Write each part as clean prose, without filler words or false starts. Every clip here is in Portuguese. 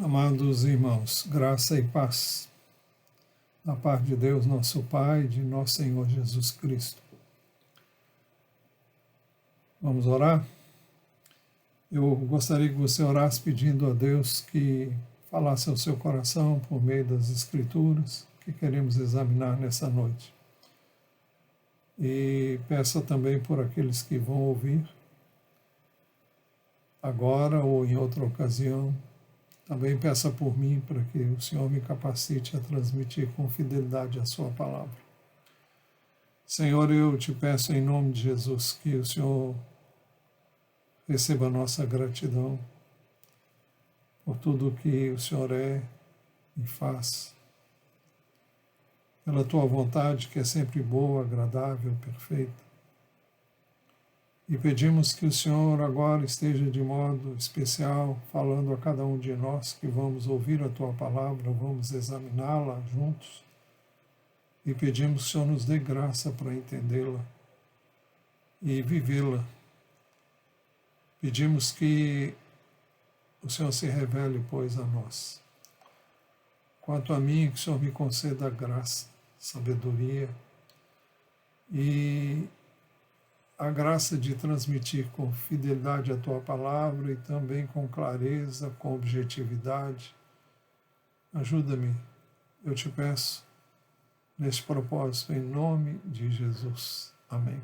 Amados irmãos, graça e paz, da parte de Deus, nosso Pai, e de nosso Senhor Jesus Cristo. Vamos orar? Eu gostaria que você orasse pedindo a Deus que falasse ao seu coração por meio das Escrituras que queremos examinar nessa noite. E peça também por aqueles que vão ouvir agora ou em outra ocasião. Também peça por mim para que o Senhor me capacite a transmitir com fidelidade a sua palavra. Senhor, eu te peço em nome de Jesus que o Senhor receba a nossa gratidão por tudo que o Senhor é e faz, pela tua vontade que é sempre boa, agradável, perfeita. E pedimos que o Senhor agora esteja de modo especial falando a cada um de nós que vamos ouvir a tua palavra, vamos examiná-la juntos. E pedimos que o Senhor nos dê graça para entendê-la e vivê-la. Pedimos que o Senhor se revele, pois, a nós. Quanto a mim, que o Senhor me conceda graça, sabedoria e a graça de transmitir com fidelidade a tua palavra e também com clareza, com objetividade. Ajuda-me, eu te peço, neste propósito, em nome de Jesus. Amém.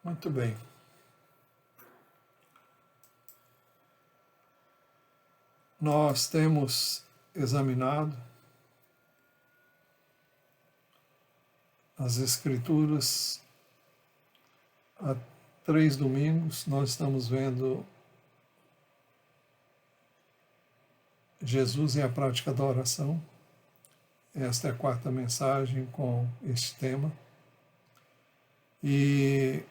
Muito bem. Nós temos examinado as Escrituras há 3 domingos. Nós estamos vendo Jesus e a prática da oração. Esta é a 4ª mensagem com este tema. E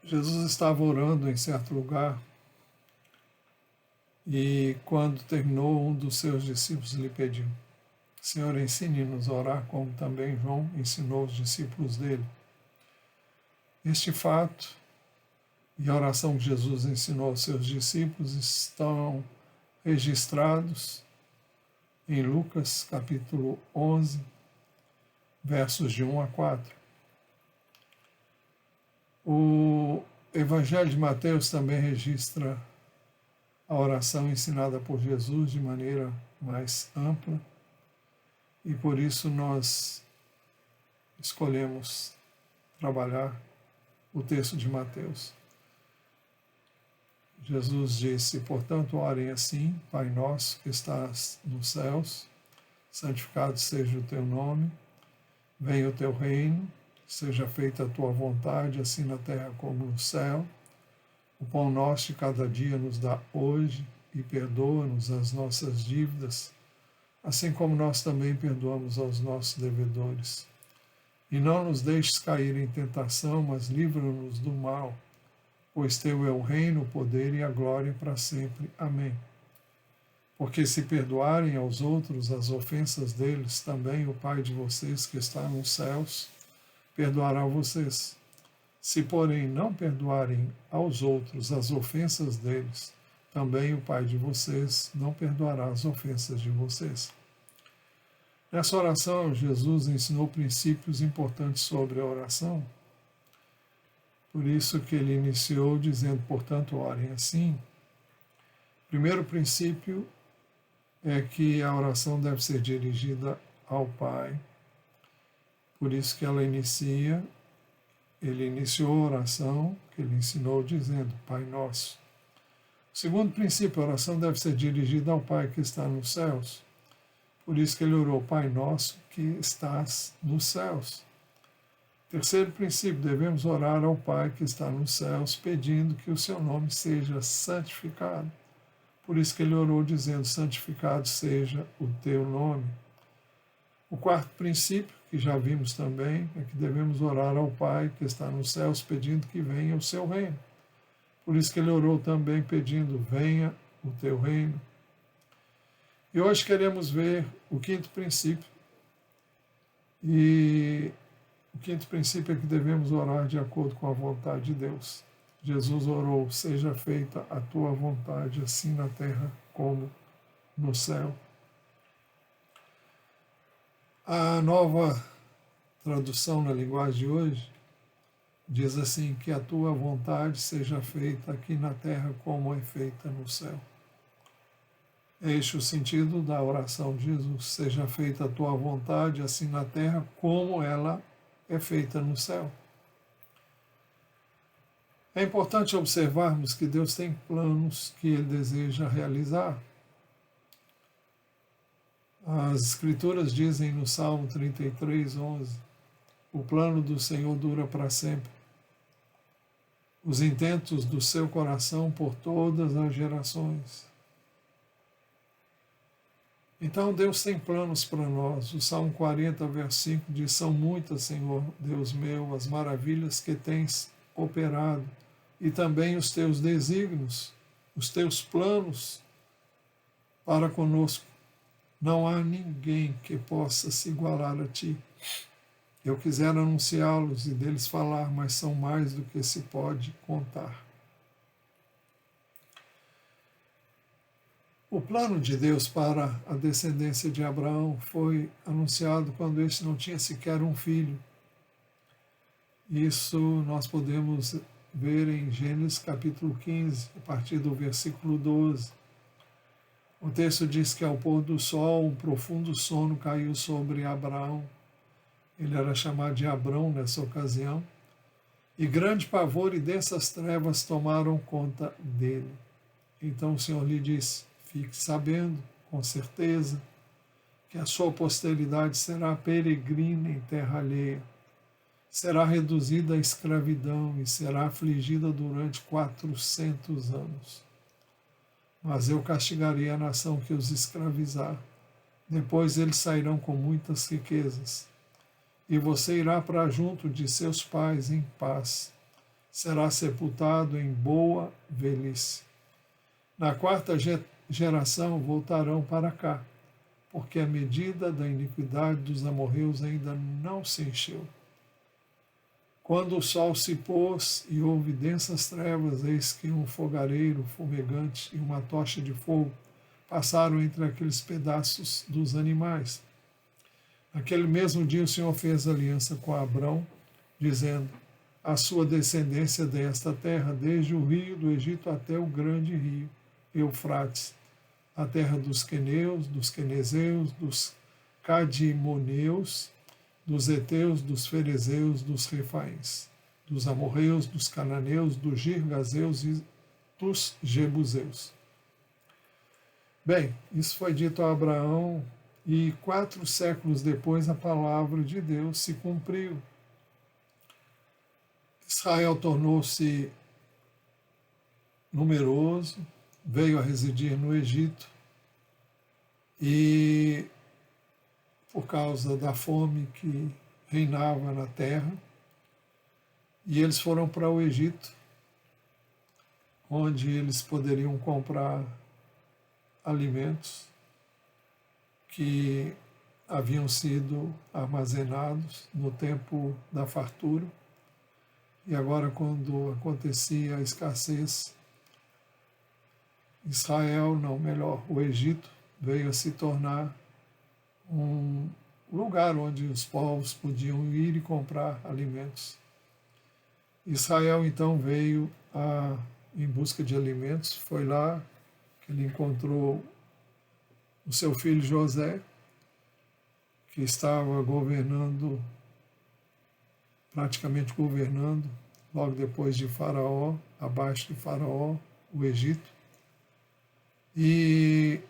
Jesus estava orando em certo lugar e quando terminou, um dos seus discípulos lhe pediu: Senhor, ensine-nos a orar como também João ensinou os discípulos dele. Este fato e a oração que Jesus ensinou aos seus discípulos estão registrados em Lucas capítulo 11, versos de 1 a 4. O Evangelho de Mateus também registra a oração ensinada por Jesus de maneira mais ampla e por isso nós escolhemos trabalhar o texto de Mateus. Jesus disse: portanto, orem assim: Pai nosso que estás nos céus, santificado seja o teu nome, venha o teu reino, seja feita a tua vontade, assim na terra como no céu. O pão nosso de cada dia nos dá hoje e perdoa-nos as nossas dívidas, assim como nós também perdoamos aos nossos devedores. E não nos deixes cair em tentação, mas livra-nos do mal, pois teu é o reino, o poder e a glória para sempre. Amém. Porque se perdoarem aos outros as ofensas deles, também o Pai de vocês que está nos céus perdoará a vocês. Se, porém, não perdoarem aos outros as ofensas deles, também o Pai de vocês não perdoará as ofensas de vocês. Nessa oração, Jesus ensinou princípios importantes sobre a oração. Por isso que ele iniciou dizendo: portanto, orem assim. O primeiro princípio é que a oração deve ser dirigida ao Pai. Por isso que ele iniciou a oração que ele ensinou dizendo: Pai Nosso. O segundo princípio, a oração deve ser dirigida ao Pai que está nos céus. Por isso que ele orou: Pai Nosso que estás nos céus. Terceiro princípio, devemos orar ao Pai que está nos céus, pedindo que o seu nome seja santificado. Por isso que ele orou dizendo: santificado seja o teu nome. O quarto princípio, que já vimos também, é que devemos orar ao Pai que está nos céus, pedindo que venha o seu reino. Por isso que ele orou também pedindo: venha o teu reino. E hoje queremos ver o quinto princípio. E O quinto princípio é que devemos orar de acordo com a vontade de Deus. Jesus orou: seja feita a tua vontade, assim na terra como no céu. A nova tradução na linguagem de hoje diz assim: que a tua vontade seja feita aqui na terra como é feita no céu. É este o sentido da oração de Jesus: seja feita a tua vontade assim na terra como ela é feita no céu. É importante observarmos que Deus tem planos que Ele deseja realizar. As Escrituras dizem no Salmo 33:11: o plano do Senhor dura para sempre, os intentos do seu coração por todas as gerações. Então Deus tem planos para nós. O Salmo 40, versículo 5 diz: são muitas, Senhor, Deus meu, as maravilhas que tens operado, e também os teus desígnios, os teus planos para conosco. Não há ninguém que possa se igualar a ti. Eu quisera anunciá-los e deles falar, mas são mais do que se pode contar. O plano de Deus para a descendência de Abraão foi anunciado quando este não tinha sequer um filho. Isso nós podemos ver em Gênesis capítulo 15, a partir do versículo 12. O texto diz que ao pôr do sol um profundo sono caiu sobre Abraão. Ele era chamado de Abrão nessa ocasião. E grande pavor e densas trevas tomaram conta dele. Então o Senhor lhe disse: fique sabendo, com certeza, que a sua posteridade será peregrina em terra alheia, será reduzida à escravidão e será afligida durante 400 anos. Mas eu castigarei a nação que os escravizar. Depois eles sairão com muitas riquezas. E você irá para junto de seus pais em paz. Será sepultado em boa velhice. Na quarta geração voltarão para cá, porque a medida da iniquidade dos amorreus ainda não se encheu. Quando o sol se pôs e houve densas trevas, eis que um fogareiro fumegante e uma tocha de fogo passaram entre aqueles pedaços dos animais. Naquele mesmo dia o Senhor fez aliança com Abrão, dizendo: a sua descendência desta terra, desde o rio do Egito até o grande rio Eufrates, a terra dos queneus, dos quenezeus, dos cadimoneus, dos heteus, dos ferezeus, dos refaíns, dos amorreus, dos cananeus, dos girgazeus e dos jebuseus. Bem, isso foi dito a Abraão, e 4 séculos depois a palavra de Deus se cumpriu. Israel tornou-se numeroso, veio a residir no Egito, e por causa da fome que reinava na terra, e eles foram para o Egito, onde eles poderiam comprar alimentos que haviam sido armazenados no tempo da fartura, e agora, quando acontecia a escassez, o Egito veio a se tornar um lugar onde os povos podiam ir e comprar alimentos. Israel então veio em busca de alimentos, foi lá que ele encontrou o seu filho José, que estava praticamente governando, logo depois de Faraó, abaixo de Faraó, o Egito. E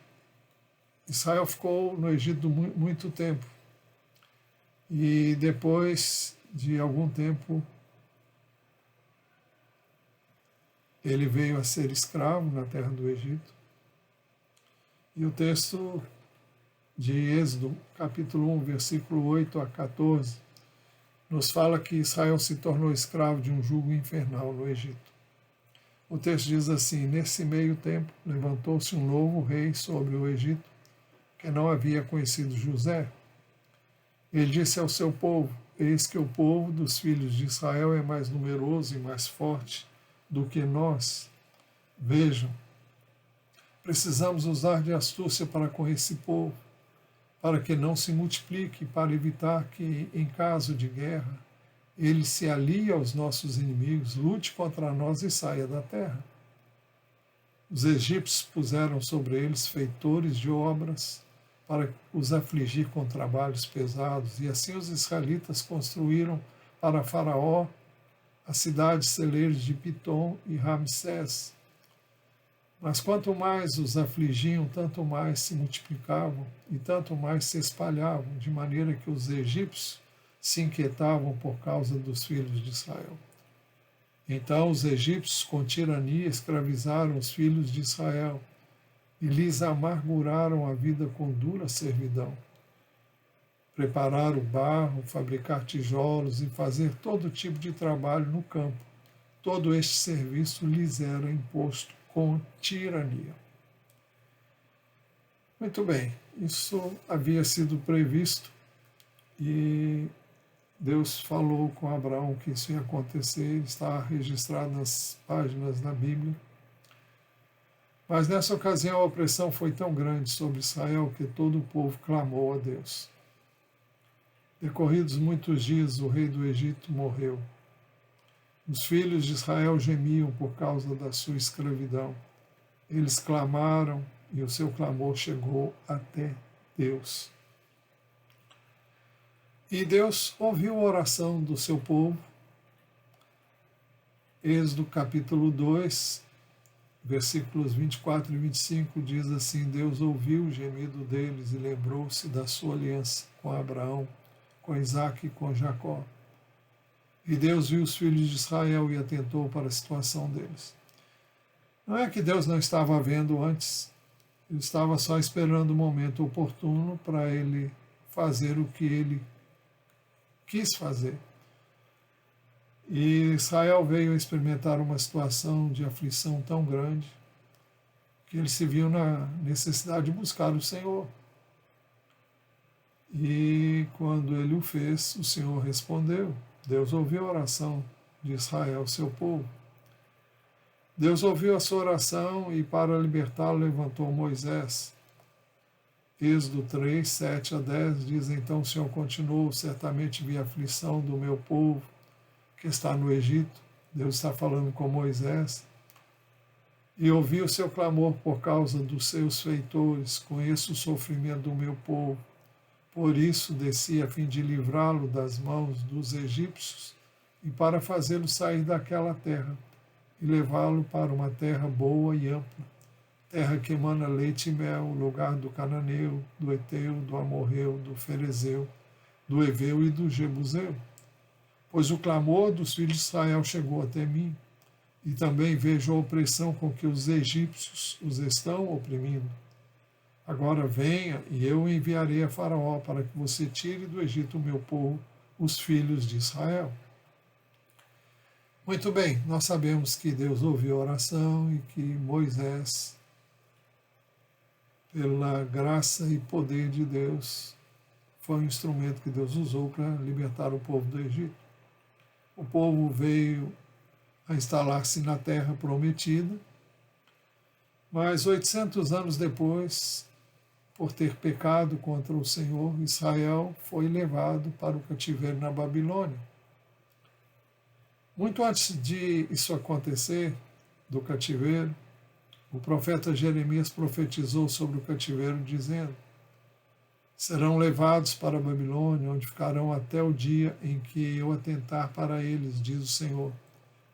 Israel ficou no Egito muito tempo. E depois de algum tempo, ele veio a ser escravo na terra do Egito. E o texto de Êxodo, capítulo 1, versículo 8 a 14, nos fala que Israel se tornou escravo de um jugo infernal no Egito. O texto diz assim: nesse meio tempo, levantou-se um novo rei sobre o Egito, que não havia conhecido José. Ele disse ao seu povo: eis que o povo dos filhos de Israel é mais numeroso e mais forte do que nós. Vejam, precisamos usar de astúcia para com esse povo, para que não se multiplique, para evitar que, em caso de guerra, ele se alie aos nossos inimigos, lute contra nós e saia da terra. Os egípcios puseram sobre eles feitores de obras para os afligir com trabalhos pesados, e assim os israelitas construíram para Faraó as cidades celeiras de Pitom e Ramsés. Mas quanto mais os afligiam, tanto mais se multiplicavam e tanto mais se espalhavam, de maneira que os egípcios se inquietavam por causa dos filhos de Israel. Então os egípcios, com tirania, escravizaram os filhos de Israel e lhes amarguraram a vida com dura servidão. Preparar o barro, fabricar tijolos e fazer todo tipo de trabalho no campo. Todo este serviço lhes era imposto com tirania. Muito bem, isso havia sido previsto e Deus falou com Abraão que isso ia acontecer, está registrado nas páginas da Bíblia. Mas nessa ocasião a opressão foi tão grande sobre Israel que todo o povo clamou a Deus. Decorridos muitos dias, o rei do Egito morreu. Os filhos de Israel gemiam por causa da sua escravidão. Eles clamaram e o seu clamor chegou até Deus. E Deus ouviu a oração do seu povo. Êxodo capítulo 2, versículos 24 e 25 diz assim: Deus ouviu o gemido deles e lembrou-se da sua aliança com Abraão, com Isaque e com Jacó. E Deus viu os filhos de Israel e atentou para a situação deles. Não é que Deus não estava vendo antes, ele estava só esperando o momento oportuno para ele fazer o que ele quis fazer. E Israel veio experimentar uma situação de aflição tão grande que ele se viu na necessidade de buscar o Senhor. E quando ele o fez, o Senhor respondeu. Deus ouviu a oração de Israel, seu povo. Deus ouviu a sua oração e para libertá-lo levantou Moisés. Êxodo 3, 7 a 10 diz: Então o Senhor continuou: certamente vi a aflição do meu povo que está no Egito. Deus está falando com Moisés. E ouvi o seu clamor por causa dos seus feitores. Conheço o sofrimento do meu povo. Por isso desci a fim de livrá-lo das mãos dos egípcios e para fazê-lo sair daquela terra e levá-lo para uma terra boa e ampla, terra que emana leite e mel, lugar do cananeu, do eteu, do amorreu, do ferezeu, do eveu e do jebuseu. Pois o clamor dos filhos de Israel chegou até mim, e também vejo a opressão com que os egípcios os estão oprimindo. Agora venha, e eu o enviarei a Faraó para que você tire do Egito o meu povo, os filhos de Israel. Muito bem, nós sabemos que Deus ouviu a oração e que Moisés, pela graça e poder de Deus, foi um instrumento que Deus usou para libertar o povo do Egito. O povo veio a instalar-se na terra prometida, mas 800 anos depois, por ter pecado contra o Senhor, Israel foi levado para o cativeiro na Babilônia. Muito antes de isso acontecer, do cativeiro, o profeta Jeremias profetizou sobre o cativeiro, dizendo: serão levados para a Babilônia, onde ficarão até o dia em que eu atentar para eles, diz o Senhor.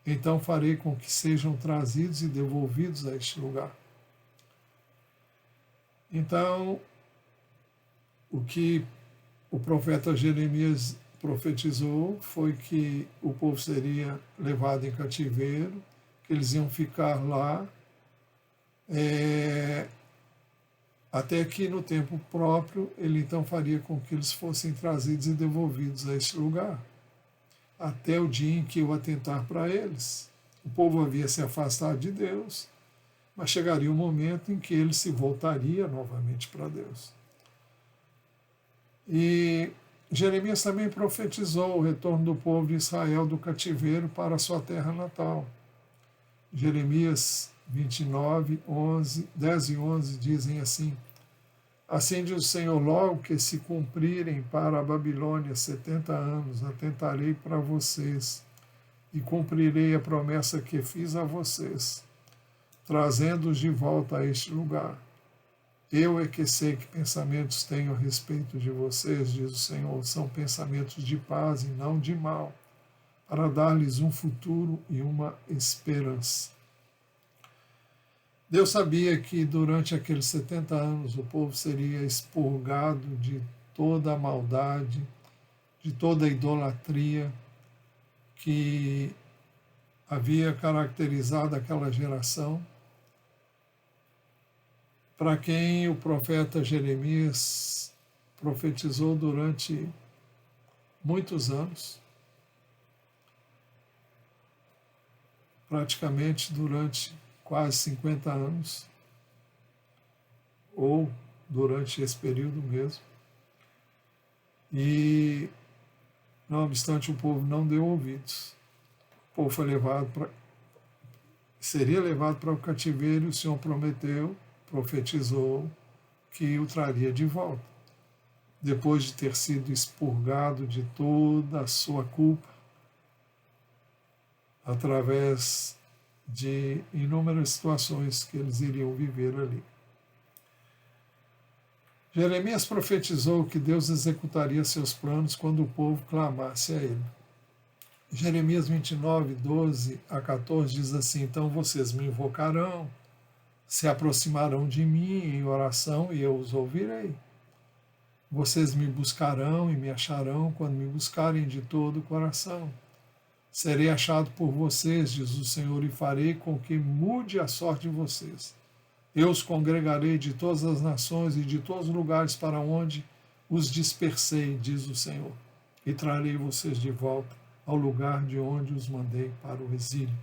Então farei com que sejam trazidos e devolvidos a este lugar. Então, o que o profeta Jeremias profetizou foi que o povo seria levado em cativeiro, que eles iam ficar lá, até que no tempo próprio ele então faria com que eles fossem trazidos e devolvidos a este lugar, até o dia em que eu atentar para eles. O povo havia se afastado de Deus, mas chegaria um momento em que ele se voltaria novamente para Deus. E Jeremias também profetizou o retorno do povo de Israel do cativeiro para a sua terra natal. Jeremias 29, 10 e 11 dizem assim: Assim diz o Senhor, logo que se cumprirem para a Babilônia 70 anos, atentarei para vocês e cumprirei a promessa que fiz a vocês, trazendo-os de volta a este lugar. Eu é que sei que pensamentos tenho a respeito de vocês, diz o Senhor, são pensamentos de paz e não de mal, para dar-lhes um futuro e uma esperança. Deus sabia que durante aqueles 70 anos o povo seria expurgado de toda a maldade, de toda a idolatria que havia caracterizado aquela geração, para quem o profeta Jeremias profetizou durante muitos anos, praticamente durante quase 50 anos, ou durante esse período mesmo. E, não obstante, o povo não deu ouvidos. O povo foi seria levado para o cativeiro, e o Senhor profetizou que o traria de volta, depois de ter sido expurgado de toda a sua culpa, através de inúmeras situações que eles iriam viver ali. Jeremias profetizou que Deus executaria seus planos quando o povo clamasse a ele. Jeremias 29, 12 a 14 diz assim: Então vocês me invocarão, se aproximarão de mim em oração e eu os ouvirei. Vocês me buscarão e me acharão quando me buscarem de todo o coração. Serei achado por vocês, diz o Senhor, e farei com que mude a sorte de vocês. Eu os congregarei de todas as nações e de todos os lugares para onde os dispersei, diz o Senhor, e trarei vocês de volta ao lugar de onde os mandei para o exílio.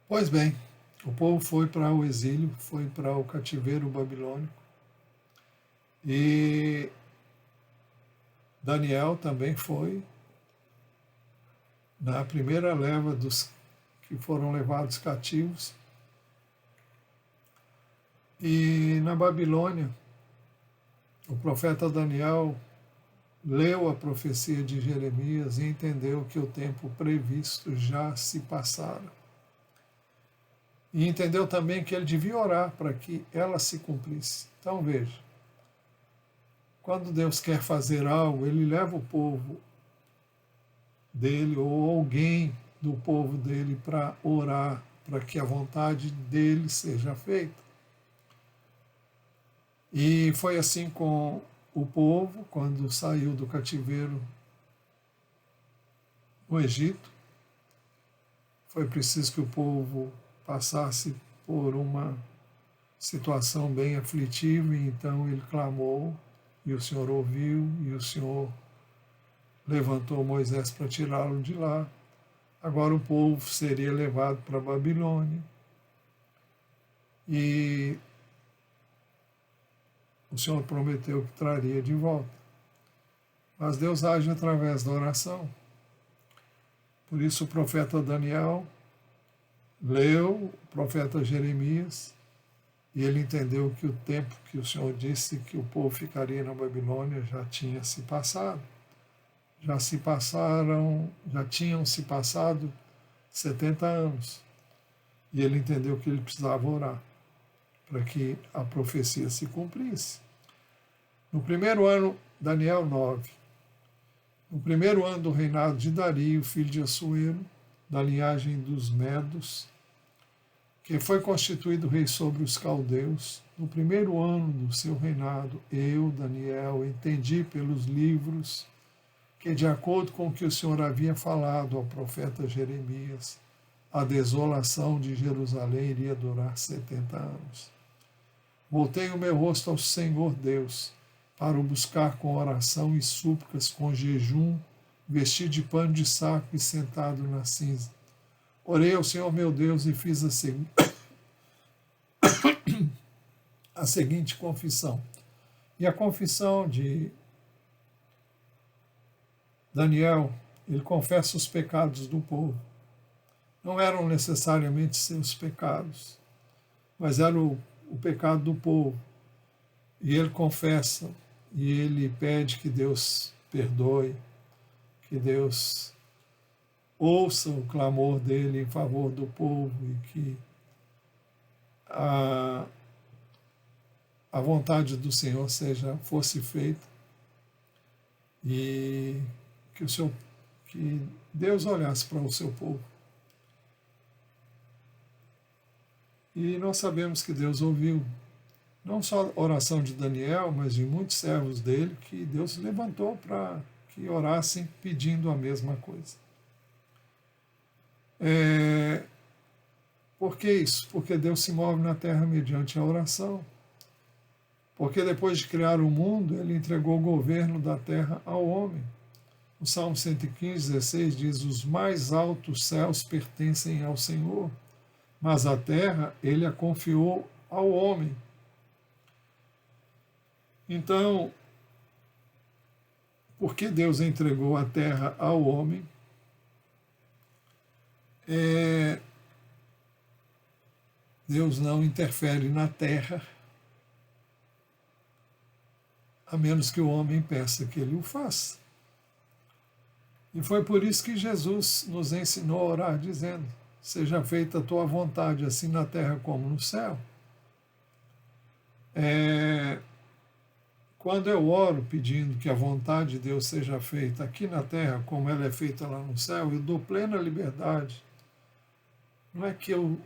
Pois bem, o povo foi para o exílio, foi para o cativeiro babilônico, e Daniel também foi na primeira leva dos que foram levados cativos. E na Babilônia, o profeta Daniel leu a profecia de Jeremias e entendeu que o tempo previsto já se passara. E entendeu também que ele devia orar para que ela se cumprisse. Então veja, quando Deus quer fazer algo, ele leva o povo dele ou alguém do povo dele para orar, para que a vontade dele seja feita. E foi assim com o povo, quando saiu do cativeiro no Egito. Foi preciso que o povo passasse por uma situação bem aflitiva, e então ele clamou, e o Senhor ouviu, e o Senhor levantou Moisés para tirá-lo de lá. Agora o povo seria levado para a Babilônia, e o Senhor prometeu que traria de volta. Mas Deus age através da oração. Por isso o profeta Daniel leu o profeta Jeremias, e ele entendeu que o tempo que o Senhor disse que o povo ficaria na Babilônia já tinha se passado. Já tinham se passado 70 anos. E ele entendeu que ele precisava orar para que a profecia se cumprisse. No primeiro ano, Daniel 9, no primeiro ano do reinado de Dario, filho de Assuero, da linhagem dos Medos, que foi constituído rei sobre os caldeus, no primeiro ano do seu reinado, eu, Daniel, entendi pelos livros que, de acordo com o que o Senhor havia falado ao profeta Jeremias, a desolação de Jerusalém iria durar 70 anos. Voltei o meu rosto ao Senhor Deus, para o buscar com oração e súplicas, com jejum, vestido de pano de saco e sentado na cinza. Orei ao Senhor meu Deus e fiz a seguinte confissão: E a confissão de Daniel, ele confessa os pecados do povo. Não eram necessariamente seus pecados, mas era o pecado do povo. E ele confessa, e ele pede que Deus perdoe, que Deus ouça o clamor dele em favor do povo e que a vontade do Senhor fosse feita e que Deus olhasse para o seu povo. E nós sabemos que Deus ouviu não só a oração de Daniel, mas de muitos servos dele, que Deus levantou para que orassem pedindo a mesma coisa. Por que isso? Porque Deus se move na terra mediante a oração. Porque depois de criar o mundo, ele entregou o governo da terra ao homem. O Salmo 115, 16 diz: os mais altos céus pertencem ao Senhor, mas a terra ele a confiou ao homem. Então, por que Deus entregou a terra ao homem? Deus não interfere na terra, a menos que o homem peça que ele o faça. E foi por isso que Jesus nos ensinou a orar, dizendo: seja feita a tua vontade, assim na terra como no céu. Quando eu oro pedindo que a vontade de Deus seja feita aqui na terra, como ela é feita lá no céu, eu dou plena liberdade. Não é que eu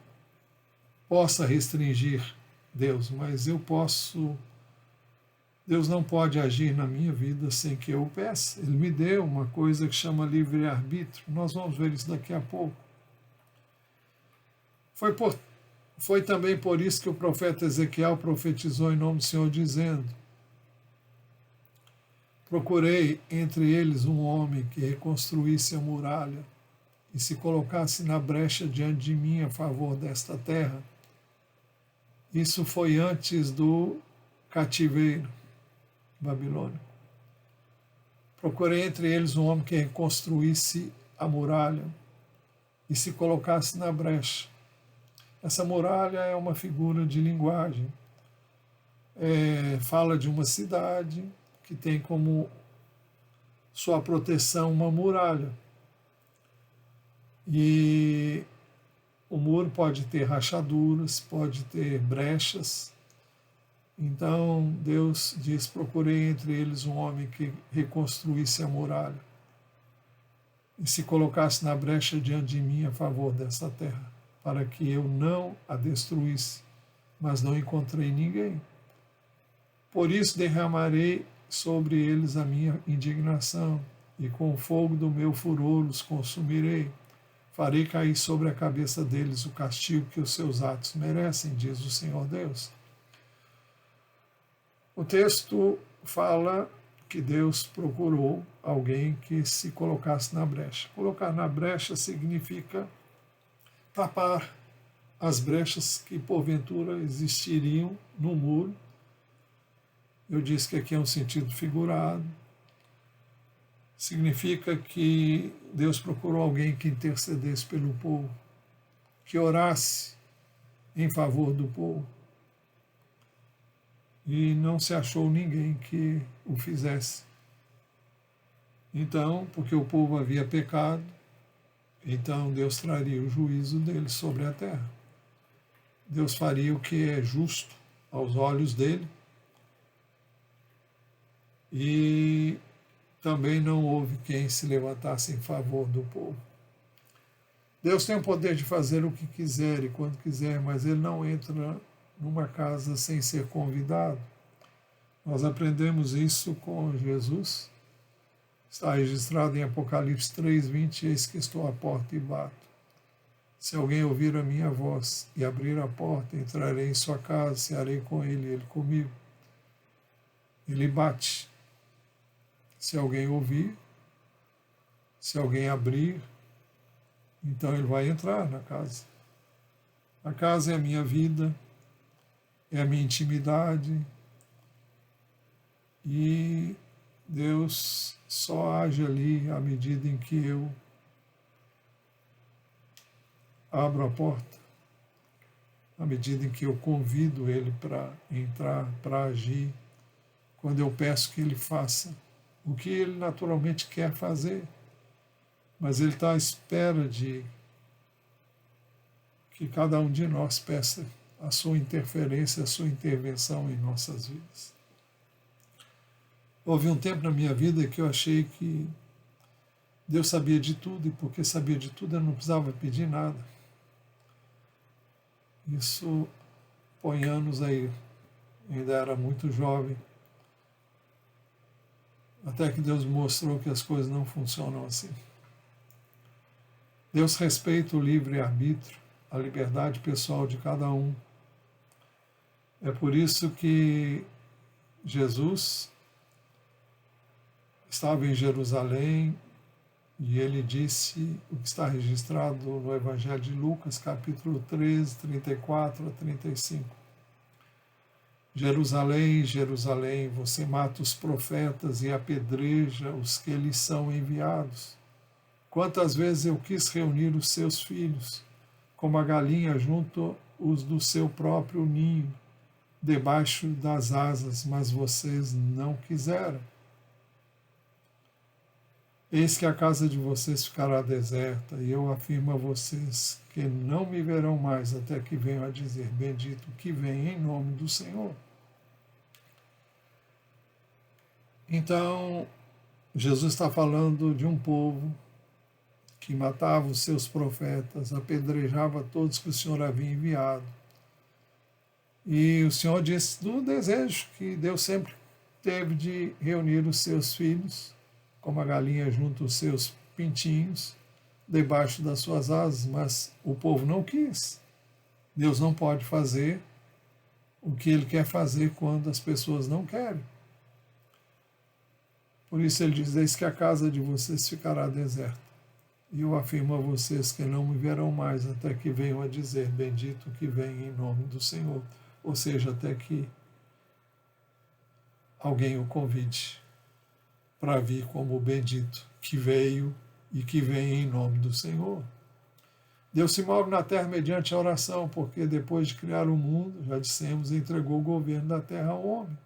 possa restringir Deus, mas eu posso. Deus não pode agir na minha vida sem que eu o peça. Ele me deu uma coisa que chama livre-arbítrio. Nós vamos ver isso daqui a pouco. Foi também por isso que o profeta Ezequiel profetizou em nome do Senhor, dizendo: procurei entre eles um homem que reconstruísse a muralha e se colocasse na brecha diante de mim a favor desta terra. Isso foi antes do cativeiro babilônico. Procurei entre eles um homem que reconstruísse a muralha e se colocasse na brecha. Essa muralha é uma figura de linguagem. Fala de uma cidade que tem como sua proteção uma muralha. E o muro pode ter rachaduras, pode ter brechas. Então Deus diz: procurei entre eles um homem que reconstruísse a muralha e se colocasse na brecha diante de mim a favor dessa terra, para que eu não a destruísse, mas não encontrei ninguém. Por isso derramarei sobre eles a minha indignação, e com o fogo do meu furor os consumirei. Farei cair sobre a cabeça deles o castigo que os seus atos merecem, diz o Senhor Deus. O texto fala que Deus procurou alguém que se colocasse na brecha. Colocar na brecha significa tapar as brechas que porventura existiriam no muro. Eu disse que aqui é um sentido figurado. Significa que Deus procurou alguém que intercedesse pelo povo, que orasse em favor do povo. E não se achou ninguém que o fizesse. Então, porque o povo havia pecado, então Deus traria o juízo dele sobre a terra. Deus faria o que é justo aos olhos dele. E também não houve quem se levantasse em favor do povo. Deus tem o poder de fazer o que quiser e quando quiser, mas ele não entra numa casa sem ser convidado. Nós aprendemos isso com Jesus. Está registrado em Apocalipse 3:20, eis que estou à porta e bato. Se alguém ouvir a minha voz e abrir a porta, entrarei em sua casa, cearei com ele e ele comigo. Ele bate. Se alguém ouvir, se alguém abrir, então ele vai entrar na casa. A casa é a minha vida, é a minha intimidade, E Deus só age ali à medida em que eu abro a porta, à medida em que eu convido Ele para entrar, para agir, quando eu peço que Ele faça o que Ele naturalmente quer fazer, mas Ele está à espera de que cada um de nós peça a sua interferência, a sua intervenção em nossas vidas. Houve um tempo na minha vida que eu achei que Deus sabia de tudo, e porque sabia de tudo eu não precisava pedir nada. Isso põe anos aí, ainda era muito jovem, até que Deus mostrou que as coisas não funcionam assim. Deus respeita o livre-arbítrio, a liberdade pessoal de cada um. É por isso que Jesus estava em Jerusalém e ele disse o que está registrado no Evangelho de Lucas, capítulo 13, 34 a 35. Jerusalém, Jerusalém, você mata os profetas e apedreja os que lhes são enviados. Quantas vezes eu quis reunir os seus filhos, como a galinha junto os do seu próprio ninho, debaixo das asas, mas vocês não quiseram. Eis que a casa de vocês ficará deserta, e eu afirmo a vocês que não me verão mais até que venham a dizer, bendito que vem em nome do Senhor. Então, Jesus está falando de um povo que matava os seus profetas, apedrejava todos que o Senhor havia enviado. E o Senhor disse do desejo que Deus sempre teve de reunir os seus filhos, como a galinha junto os seus pintinhos, debaixo das suas asas, mas o povo não quis. Deus não pode fazer o que Ele quer fazer quando as pessoas não querem. Por isso Ele diz, eis que a casa de vocês ficará deserta. E eu afirmo a vocês que não me verão mais até que venham a dizer, bendito que vem em nome do Senhor. Ou seja, até que alguém o convide para vir como o bendito que veio e que vem em nome do Senhor. Deus se move na terra mediante a oração, porque depois de criar o mundo, já dissemos, entregou o governo da terra ao homem.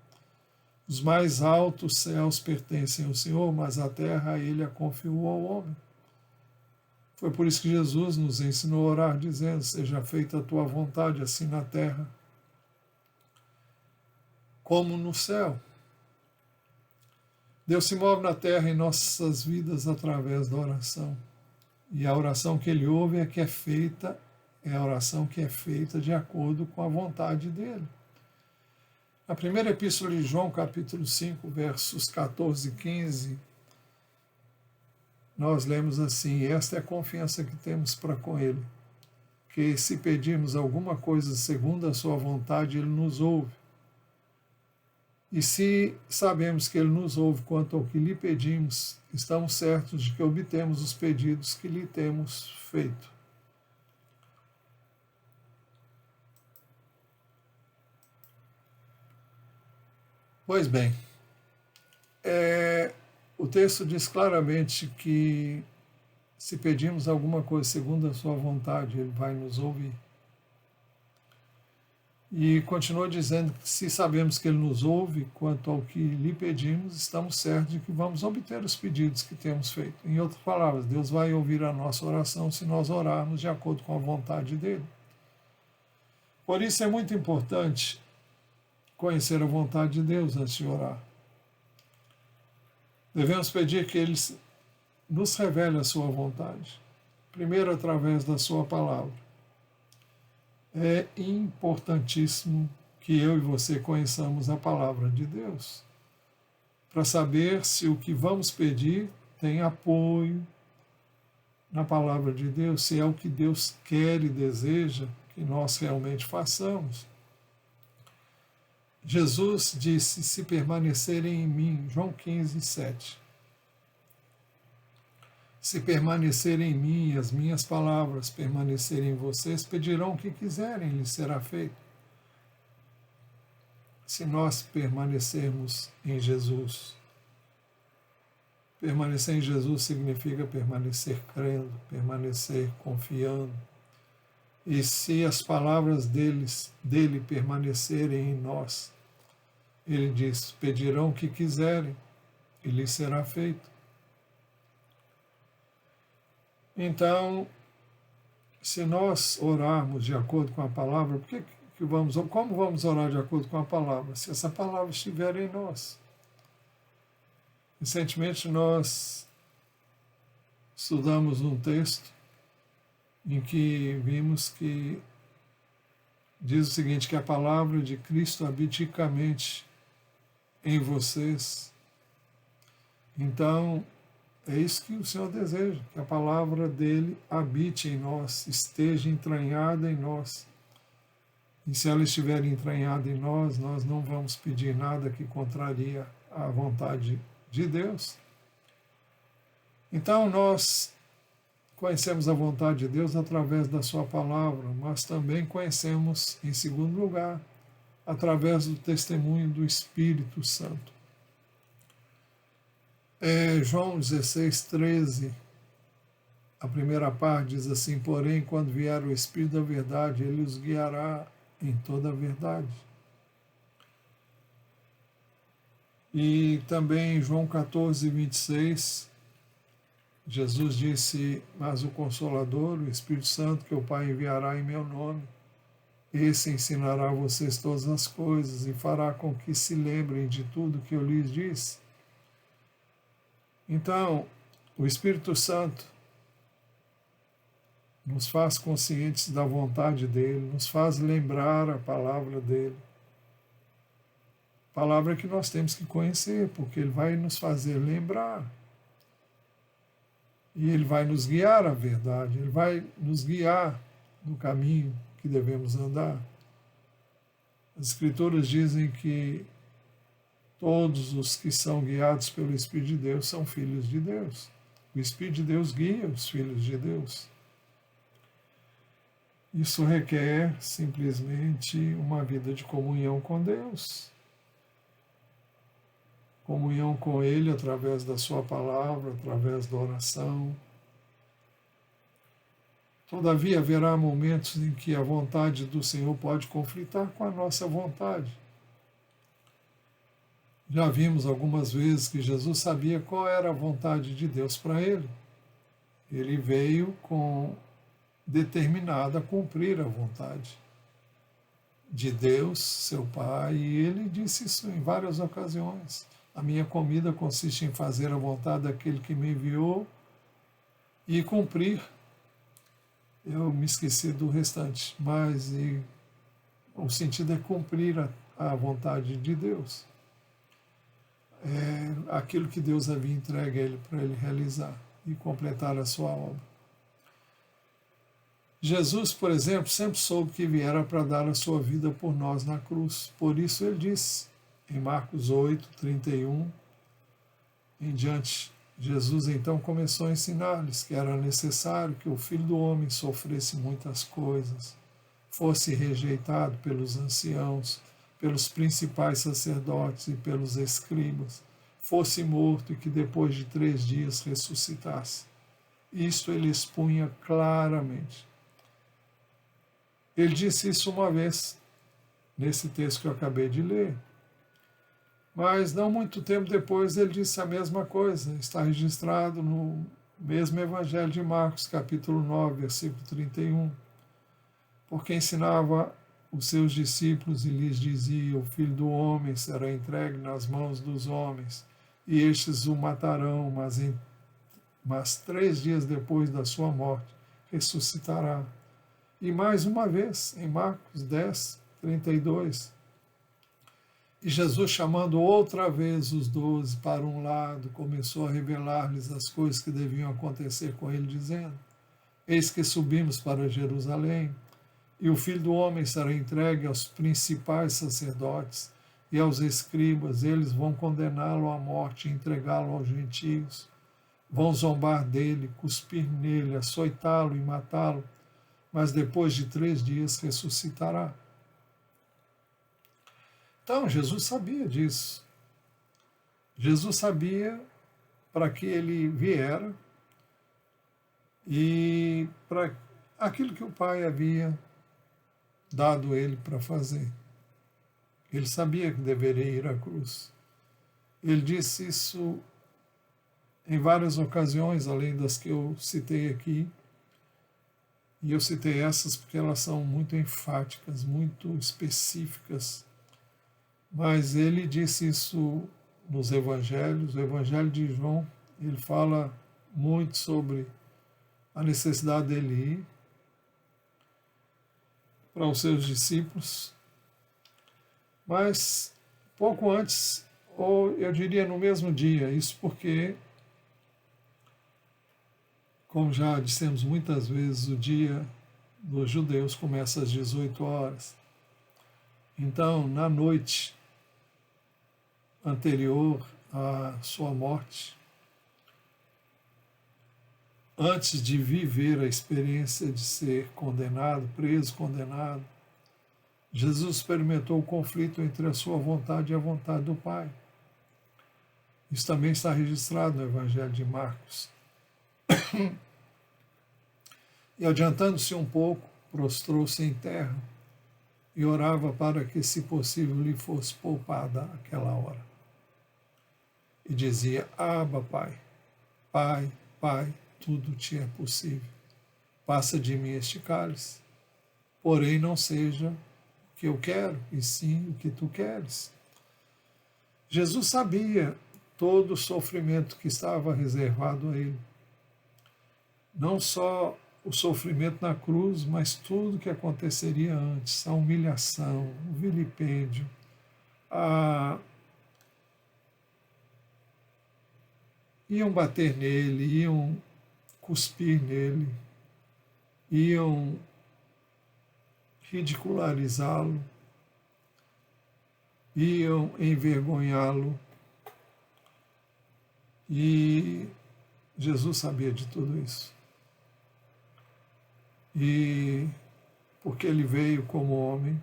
Os mais altos céus pertencem ao Senhor, mas a terra Ele a confiou ao homem. Foi por isso que Jesus nos ensinou a orar, dizendo, seja feita a tua vontade, assim na terra como no céu. Deus se move na terra em nossas vidas através da oração. E a oração que Ele ouve é a oração que é feita de acordo com a vontade dEle. Na primeira epístola de João, capítulo 5, versos 14 e 15, nós lemos assim, esta é a confiança que temos para com Ele, que se pedirmos alguma coisa segundo a sua vontade, Ele nos ouve. E se sabemos que Ele nos ouve quanto ao que lhe pedimos, estamos certos de que obtemos os pedidos que lhe temos feito. Pois bem, o texto diz claramente que se pedimos alguma coisa segundo a sua vontade, Ele vai nos ouvir. E continua dizendo que se sabemos que Ele nos ouve quanto ao que lhe pedimos, estamos certos de que vamos obter os pedidos que temos feito. Em outras palavras, Deus vai ouvir a nossa oração se nós orarmos de acordo com a vontade dEle. Por isso é muito importante conhecer a vontade de Deus antes de orar. Devemos pedir que Ele nos revele a sua vontade, primeiro através da sua palavra. É importantíssimo que eu e você conheçamos a palavra de Deus, para saber se o que vamos pedir tem apoio na palavra de Deus, se é o que Deus quer e deseja que nós realmente façamos. Jesus disse, se permanecerem em mim, João 15, 7. Se permanecerem em mim e as minhas palavras permanecerem em vocês, pedirão o que quiserem, lhes será feito. se nós permanecermos em Jesus. Permanecer em Jesus significa permanecer crendo, permanecer confiando. E se as palavras dele permanecerem em nós, ele diz: pedirão o que quiserem e lhes será feito. Então, se nós orarmos de acordo com a palavra, como vamos orar de acordo com a palavra? Se essa palavra estiver em nós. Recentemente nós estudamos um texto em que vimos que diz o seguinte, que a palavra de Cristo habite ricamente em vocês. Então, é isso que o Senhor deseja, que a palavra dele habite em nós, esteja entranhada em nós. E se ela estiver entranhada em nós, nós não vamos pedir nada que contraria a vontade de Deus. Então nós conhecemos a vontade de Deus através da sua palavra, mas também conhecemos, em segundo lugar, através do testemunho do Espírito Santo. João 16:13, a primeira parte diz assim: porém, quando vier o Espírito da verdade, ele os guiará em toda a verdade. E também em João 14:26, Jesus disse: mas o Consolador, o Espírito Santo, que o Pai enviará em meu nome, esse ensinará a vocês todas as coisas e fará com que se lembrem de tudo que eu lhes disse. Então, o Espírito Santo nos faz conscientes da vontade dele, nos faz lembrar a palavra dele. Palavra que nós temos que conhecer, porque ele vai nos fazer lembrar. E ele vai nos guiar à verdade, ele vai nos guiar no caminho que devemos andar. As Escrituras dizem que todos os que são guiados pelo Espírito de Deus são filhos de Deus. O Espírito de Deus guia os filhos de Deus. Isso requer simplesmente uma vida de comunhão com Deus. Comunhão com Ele através da sua palavra, através da oração. Todavia, haverá momentos em que a vontade do Senhor pode conflitar com a nossa vontade. Já vimos algumas vezes que Jesus sabia qual era a vontade de Deus para ele. Ele veio determinado a cumprir a vontade de Deus, seu Pai, e ele disse isso em várias ocasiões. A minha comida consiste em fazer a vontade daquele que me enviou e cumprir. Eu me esqueci do restante, mas o sentido é cumprir a vontade de Deus. É aquilo que Deus havia entregue a ele para ele realizar e completar a sua obra. Jesus, por exemplo, sempre soube que viera para dar a sua vida por nós na cruz. Por isso ele disse, em Marcos 8:31 em diante, Jesus então começou a ensinar-lhes que era necessário que o Filho do Homem sofresse muitas coisas, fosse rejeitado pelos anciãos, pelos principais sacerdotes e pelos escribas, fosse morto e que depois de 3 dias ressuscitasse. Isto ele expunha claramente. Ele disse isso uma vez, nesse texto que eu acabei de ler. Mas não muito tempo depois ele disse a mesma coisa. Está registrado no mesmo Evangelho de Marcos, capítulo 9, versículo 31. Porque ensinava os seus discípulos e lhes dizia: o Filho do Homem será entregue nas mãos dos homens, e estes o matarão, mas 3 dias depois da sua morte ressuscitará. E mais uma vez, em Marcos 10:32, e Jesus, chamando outra vez os 12 para um lado, começou a revelar-lhes as coisas que deviam acontecer com ele, dizendo: eis que subimos para Jerusalém, e o Filho do Homem será entregue aos principais sacerdotes e aos escribas. Eles vão condená-lo à morte e entregá-lo aos gentios. Vão zombar dele, cuspir nele, açoitá-lo e matá-lo, mas depois de 3 dias ressuscitará. Então, Jesus sabia disso. Jesus sabia para que ele viera e para aquilo que o Pai havia dado ele para fazer. Ele sabia que deveria ir à cruz. Ele disse isso em várias ocasiões, além das que eu citei aqui. E eu citei essas porque elas são muito enfáticas, muito específicas. Mas ele disse isso nos evangelhos. O evangelho de João, ele fala muito sobre a necessidade dele ir para os seus discípulos. Mas pouco antes, ou eu diria no mesmo dia, isso porque, como já dissemos muitas vezes, o dia dos judeus começa às 18 horas. Então, na noite anterior à sua morte, antes de viver a experiência de ser condenado, preso, condenado, Jesus experimentou o conflito entre a sua vontade e a vontade do Pai. Isso também está registrado no Evangelho de Marcos. E adiantando-se um pouco, prostrou-se em terra e orava para que, se possível, lhe fosse poupada aquela hora. E dizia: Abba, Pai, Pai, Pai, tudo te é possível. Passa de mim este cálice, porém não seja o que eu quero, e sim o que tu queres. Jesus sabia todo o sofrimento que estava reservado a ele. Não só o sofrimento na cruz, mas tudo que aconteceria antes, a humilhação, o vilipêndio, iam bater nele, iam cuspir nele, iam ridicularizá-lo, iam envergonhá-lo. E Jesus sabia de tudo isso. E porque ele veio como homem,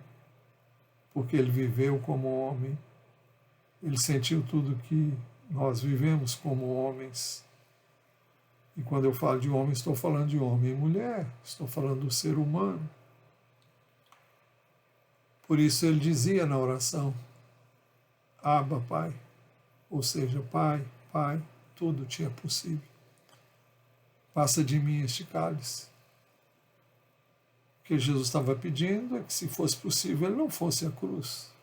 porque ele viveu como homem, ele sentiu tudo que nós vivemos como homens. E quando eu falo de homem, estou falando de homem e mulher, estou falando do ser humano. Por isso ele dizia na oração: Abba, Pai, ou seja, Pai, Pai, tudo te é possível. Passa de mim este cálice. O que Jesus estava pedindo é que, se fosse possível, ele não fosse à cruz.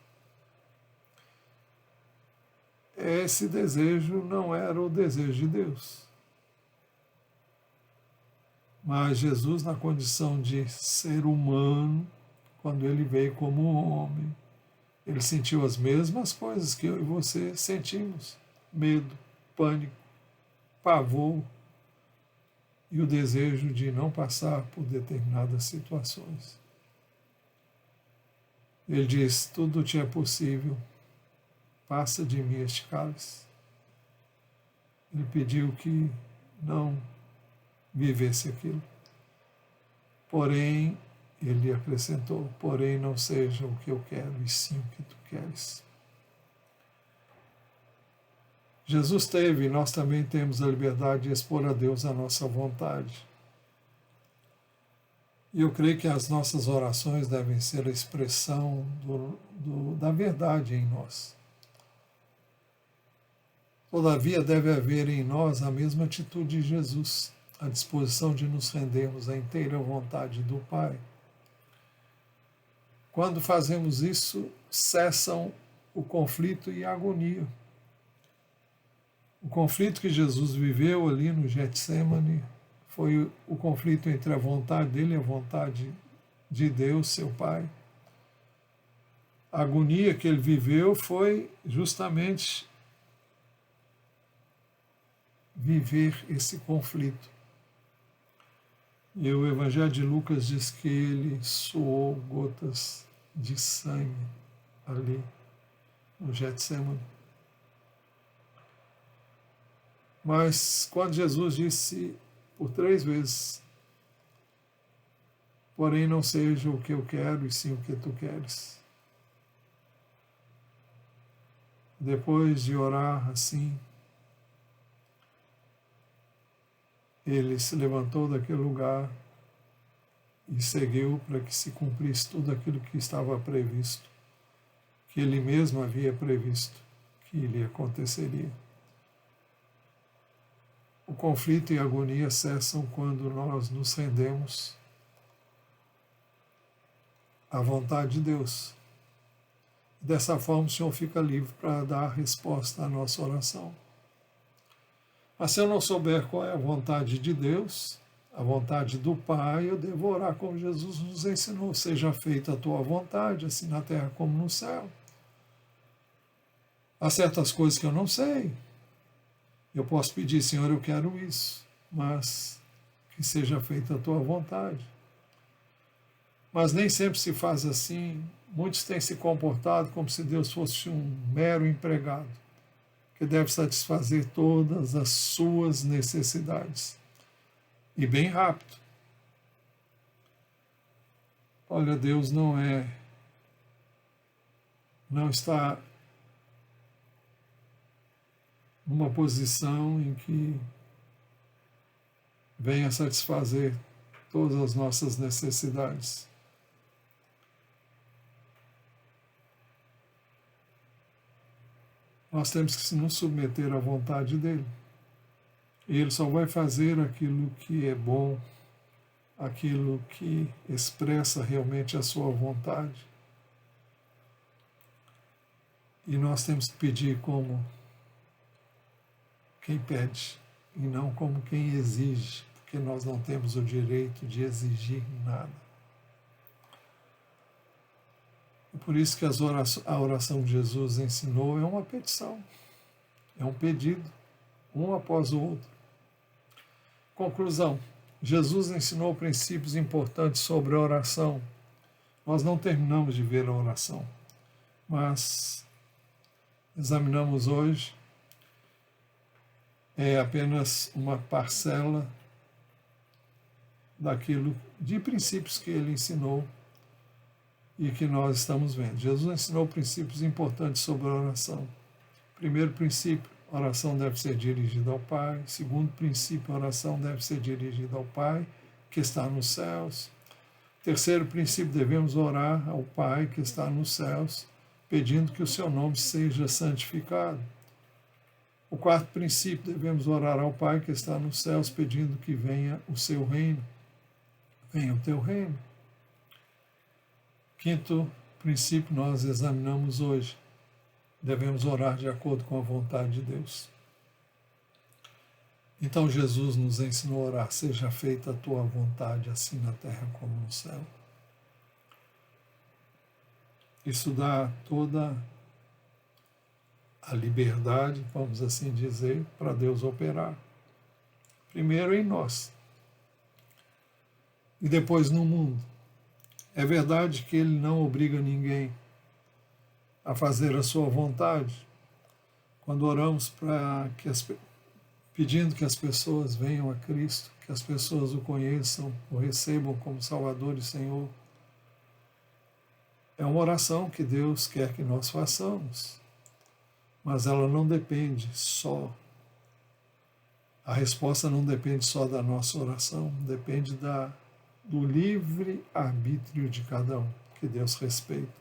Esse desejo não era o desejo de Deus. Mas Jesus, na condição de ser humano, quando ele veio como um homem, ele sentiu as mesmas coisas que eu e você sentimos: medo, pânico, pavor e o desejo de não passar por determinadas situações. Ele diz: tudo te é possível, passa de mim este cálice. Ele pediu que não vivesse aquilo. Porém, ele acrescentou: porém não seja o que eu quero, e sim o que tu queres. Jesus teve, e nós também temos a liberdade de expor a Deus a nossa vontade. E eu creio que as nossas orações devem ser a expressão da verdade em nós. Todavia, deve haver em nós a mesma atitude de Jesus, a disposição de nos rendermos à inteira vontade do Pai. Quando fazemos isso, cessam o conflito e a agonia. O conflito que Jesus viveu ali no Getsemane foi o conflito entre a vontade dele e a vontade de Deus, seu Pai. A agonia que ele viveu foi justamente viver esse conflito. E o Evangelho de Lucas diz que ele suou gotas de sangue ali no Getsemane. Mas quando Jesus disse por 3 vezes: porém não seja o que eu quero, e sim o que tu queres, depois de orar assim, ele se levantou daquele lugar e seguiu para que se cumprisse tudo aquilo que estava previsto, que ele mesmo havia previsto que lhe aconteceria. O conflito e a agonia cessam quando nós nos rendemos à vontade de Deus. Dessa forma, o Senhor fica livre para dar a resposta à nossa oração. Mas se eu não souber qual é a vontade de Deus, a vontade do Pai, eu devo orar como Jesus nos ensinou: seja feita a tua vontade, assim na terra como no céu. Há certas coisas que eu não sei. Eu posso pedir: Senhor, eu quero isso, mas que seja feita a tua vontade. Mas nem sempre se faz assim. Muitos têm se comportado como se Deus fosse um mero empregado, que deve satisfazer todas as suas necessidades. E bem rápido. Olha, Deus não está numa posição em que venha satisfazer todas as nossas necessidades. Nós temos que nos submeter à vontade dele. E ele só vai fazer aquilo que é bom, aquilo que expressa realmente a sua vontade. E nós temos que pedir como quem pede, e não como quem exige, porque nós não temos o direito de exigir nada. E por isso que a oração que Jesus ensinou é uma petição, é um pedido, um após o outro. Conclusão: Jesus ensinou princípios importantes sobre a oração. Nós não terminamos de ver a oração, mas examinamos hoje apenas uma parcela daquilo, de princípios que ele ensinou e que nós estamos vendo. Jesus ensinou princípios importantes sobre a oração. Primeiro princípio: a oração deve ser dirigida ao Pai. Segundo princípio: a oração deve ser dirigida ao Pai que está nos céus. Terceiro princípio: devemos orar ao Pai que está nos céus, pedindo que o seu nome seja santificado. O quarto princípio: devemos orar ao Pai que está nos céus, pedindo que venha o seu reino. Venha o teu reino. Quinto princípio nós examinamos hoje: devemos orar de acordo com a vontade de Deus. Então Jesus nos ensinou a orar: seja feita a tua vontade, assim na terra como no céu. Isso dá toda a liberdade, vamos assim dizer, para Deus operar. Primeiro em nós e depois no mundo. É verdade que ele não obriga ninguém a fazer a sua vontade. Quando oramos pedindo que as pessoas venham a Cristo, que as pessoas o conheçam, o recebam como Salvador e Senhor, é uma oração que Deus quer que nós façamos, mas ela não depende só. A resposta não depende só da nossa oração, depende do livre arbítrio de cada um, que Deus respeita.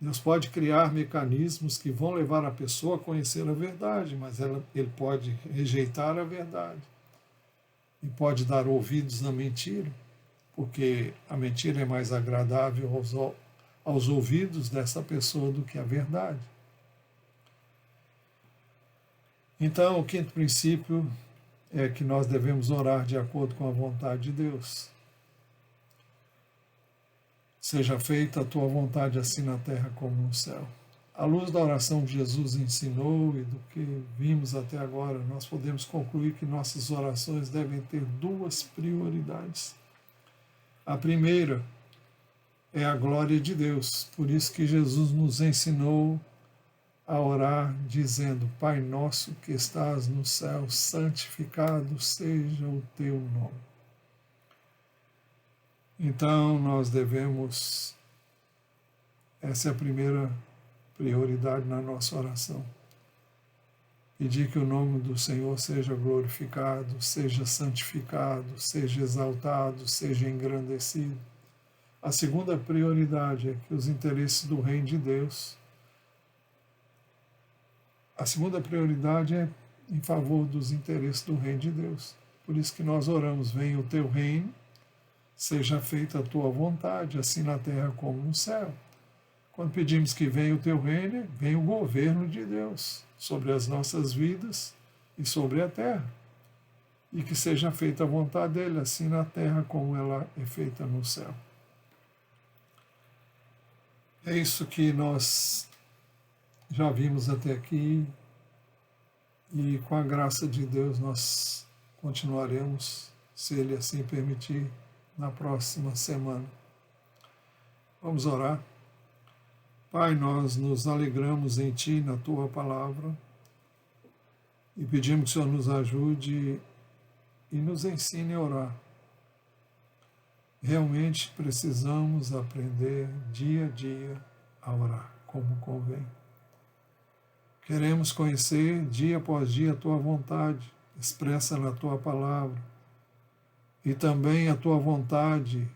Deus pode criar mecanismos que vão levar a pessoa a conhecer a verdade, mas ele pode rejeitar a verdade. E pode dar ouvidos na mentira, porque a mentira é mais agradável aos ouvidos dessa pessoa do que a verdade. Então, o quinto princípio é que nós devemos orar de acordo com a vontade de Deus. Seja feita a tua vontade, assim na terra como no céu. À luz da oração que Jesus ensinou e do que vimos até agora, nós podemos concluir que nossas orações devem ter duas prioridades. A primeira é a glória de Deus. Por isso que Jesus nos ensinou a orar dizendo: Pai nosso que estás no céu, santificado seja o teu nome. Então nós devemos, essa é a primeira prioridade na nossa oração. Pedir que o nome do Senhor seja glorificado, seja santificado, seja exaltado, seja engrandecido. A segunda prioridade é que os interesses do reino de Deus. A segunda prioridade é em favor dos interesses do reino de Deus. Por isso que nós oramos: venha o teu reino, seja feita a tua vontade, assim na terra como no céu. Quando pedimos que venha o teu reino, vem o governo de Deus sobre as nossas vidas e sobre a terra. E que seja feita a vontade dele, assim na terra como ela é feita no céu. É isso que nós já vimos até aqui, e com a graça de Deus nós continuaremos, se Ele assim permitir, na próxima semana. Vamos orar. Pai, nós nos alegramos em Ti, na Tua palavra, e pedimos que o Senhor nos ajude e nos ensine a orar. Realmente precisamos aprender dia a dia a orar como convém. Queremos conhecer dia após dia a Tua vontade, expressa na Tua palavra, e também a Tua vontade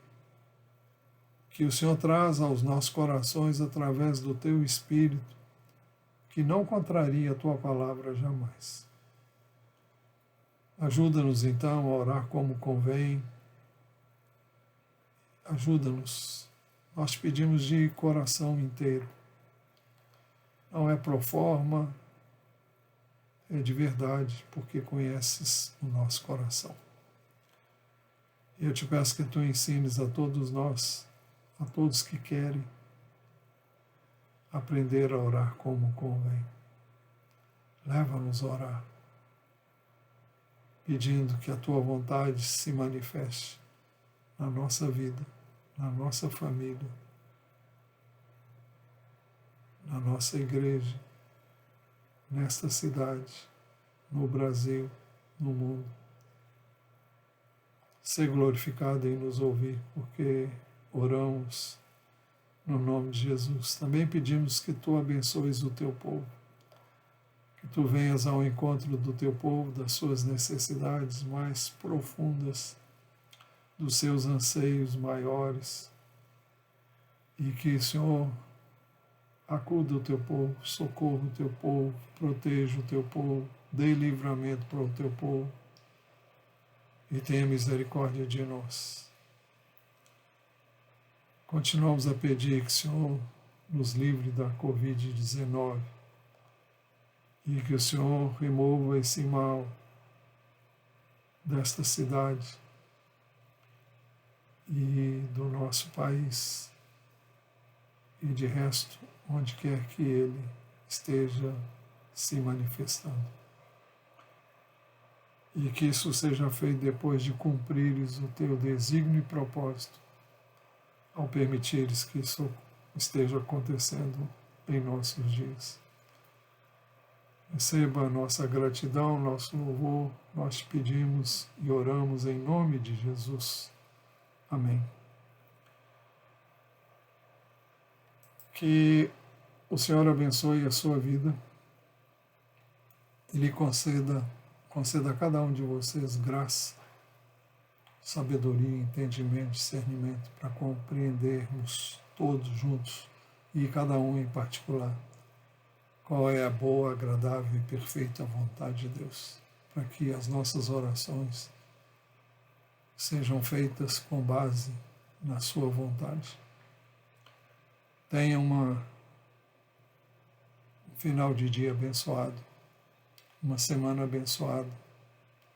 que o Senhor traz aos nossos corações através do Teu Espírito, que não contraria a Tua palavra jamais. Ajuda-nos então a orar como convém. Ajuda-nos. Nós te pedimos de coração inteiro. Não é pro forma, é de verdade, porque conheces o nosso coração. E eu te peço que Tu ensines a todos nós, a todos que querem aprender a orar como convém. Leva-nos a orar, pedindo que a Tua vontade se manifeste na nossa vida, na nossa família, na nossa igreja, nesta cidade, no Brasil, no mundo. Ser glorificado em nos ouvir, porque oramos no nome de Jesus. Também pedimos que Tu abençoes o Teu povo, que Tu venhas ao encontro do Teu povo, das suas necessidades mais profundas, dos seus anseios maiores, e que, Senhor, acuda o Teu povo, socorra o Teu povo, proteja o Teu povo, dê livramento para o Teu povo e tenha misericórdia de nós. Continuamos a pedir que o Senhor nos livre da Covid-19 e que o Senhor remova esse mal desta cidade e do nosso país e de resto, onde quer que ele esteja se manifestando. E que isso seja feito depois de cumprires o Teu desígnio e propósito, ao permitires que isso esteja acontecendo em nossos dias. Receba a nossa gratidão, nosso louvor, nós te pedimos e oramos em nome de Jesus. Amém. Que o Senhor abençoe a sua vida e lhe conceda a cada um de vocês graça, sabedoria, entendimento, discernimento para compreendermos todos juntos e cada um em particular qual é a boa, agradável e perfeita vontade de Deus, para que as nossas orações sejam feitas com base na sua vontade. Tenha um final de dia abençoado, uma semana abençoada,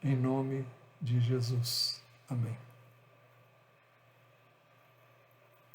em nome de Jesus. Amém.